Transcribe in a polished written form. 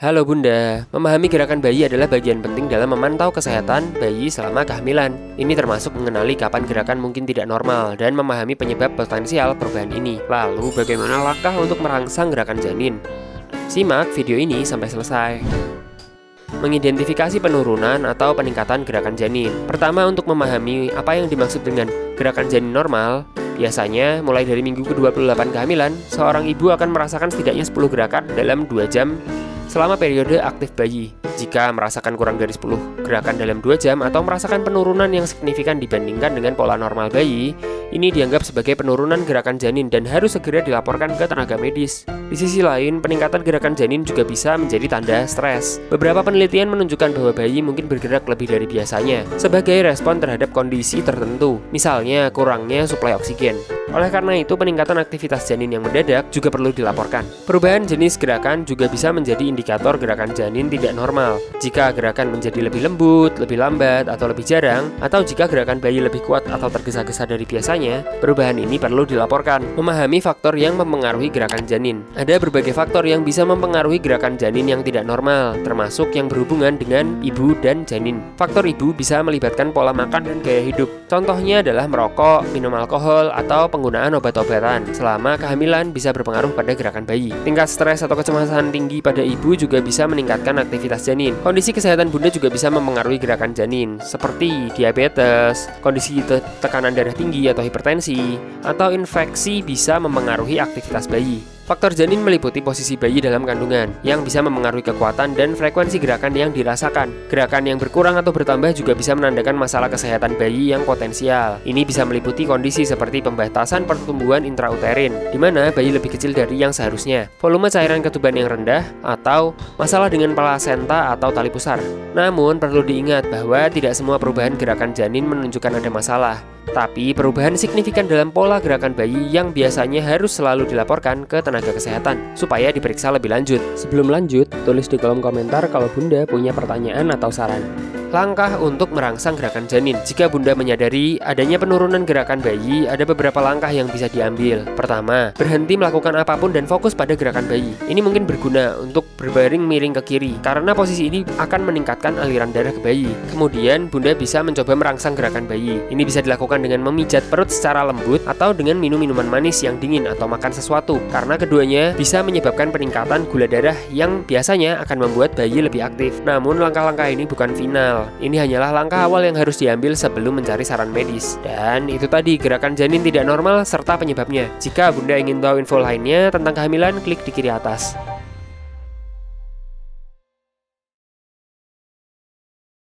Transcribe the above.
Halo Bunda, memahami gerakan bayi adalah bagian penting dalam memantau kesehatan bayi selama kehamilan. Ini termasuk mengenali kapan gerakan mungkin tidak normal dan memahami penyebab potensial perubahan ini. Lalu bagaimana langkah untuk merangsang gerakan janin? Simak video ini sampai selesai. Mengidentifikasi penurunan atau peningkatan gerakan janin. Pertama, untuk memahami apa yang dimaksud dengan gerakan janin normal. Biasanya, mulai dari minggu ke-28 kehamilan, seorang ibu akan merasakan setidaknya 10 gerakan dalam 2 jam selama periode aktif bayi. Jika merasakan kurang dari 10 gerakan dalam 2 jam atau merasakan penurunan yang signifikan dibandingkan dengan pola normal bayi, ini dianggap sebagai penurunan gerakan janin dan harus segera dilaporkan ke tenaga medis. Di sisi lain, peningkatan gerakan janin juga bisa menjadi tanda stres. Beberapa penelitian menunjukkan bahwa bayi mungkin bergerak lebih dari biasanya sebagai respon terhadap kondisi tertentu, misalnya kurangnya suplai oksigen. Oleh karena itu, peningkatan aktivitas janin yang mendadak juga perlu dilaporkan. Perubahan jenis gerakan juga bisa menjadi indikator gerakan janin tidak normal. Jika gerakan menjadi lebih lembut, lebih lambat, atau lebih jarang, atau jika gerakan bayi lebih kuat atau tergesa-gesa dari biasanya, perubahan ini perlu dilaporkan. Memahami faktor yang mempengaruhi gerakan janin. Ada berbagai faktor yang bisa mempengaruhi gerakan janin yang tidak normal, termasuk yang berhubungan dengan ibu dan janin. Faktor ibu bisa melibatkan pola makan dan gaya hidup. Contohnya adalah merokok, minum alkohol, atau penggunaan obat-obatan selama kehamilan bisa berpengaruh pada gerakan bayi. Tingkat stres atau kecemasan tinggi pada ibu juga bisa meningkatkan aktivitas janin. Kondisi kesehatan bunda juga bisa mempengaruhi gerakan janin, seperti diabetes, kondisi tekanan darah tinggi atau hipertensi, atau infeksi bisa mempengaruhi aktivitas bayi. Faktor janin meliputi posisi bayi dalam kandungan, yang bisa mempengaruhi kekuatan dan frekuensi gerakan yang dirasakan. Gerakan yang berkurang atau bertambah juga bisa menandakan masalah kesehatan bayi yang potensial. Ini bisa meliputi kondisi seperti pembatasan pertumbuhan intrauterin, di mana bayi lebih kecil dari yang seharusnya, volume cairan ketuban yang rendah, atau masalah dengan plasenta atau tali pusar. Namun, perlu diingat bahwa tidak semua perubahan gerakan janin menunjukkan ada masalah. Tapi perubahan signifikan dalam pola gerakan bayi yang biasanya harus selalu dilaporkan ke tenaga kesehatan supaya diperiksa lebih lanjut. Sebelum lanjut, tulis di kolom komentar kalau Bunda punya pertanyaan atau saran. Langkah untuk merangsang gerakan janin. Jika Bunda menyadari adanya penurunan gerakan bayi, ada beberapa langkah yang bisa diambil. Pertama, berhenti melakukan apapun dan fokus pada gerakan bayi. Ini mungkin berguna untuk berbaring miring ke kiri, karena posisi ini akan meningkatkan aliran darah ke bayi. Kemudian, Bunda bisa mencoba merangsang gerakan bayi. Ini bisa dilakukan dengan memijat perut secara lembut atau dengan minum minuman manis yang dingin atau makan sesuatu, karena keduanya bisa menyebabkan peningkatan gula darah yang biasanya akan membuat bayi lebih aktif. Namun, langkah-langkah ini bukan final. Ini hanyalah langkah awal yang harus diambil sebelum mencari saran medis. Dan itu tadi gerakan janin tidak normal serta penyebabnya. Jika Bunda ingin tahu info lainnya tentang kehamilan, klik di kiri atas.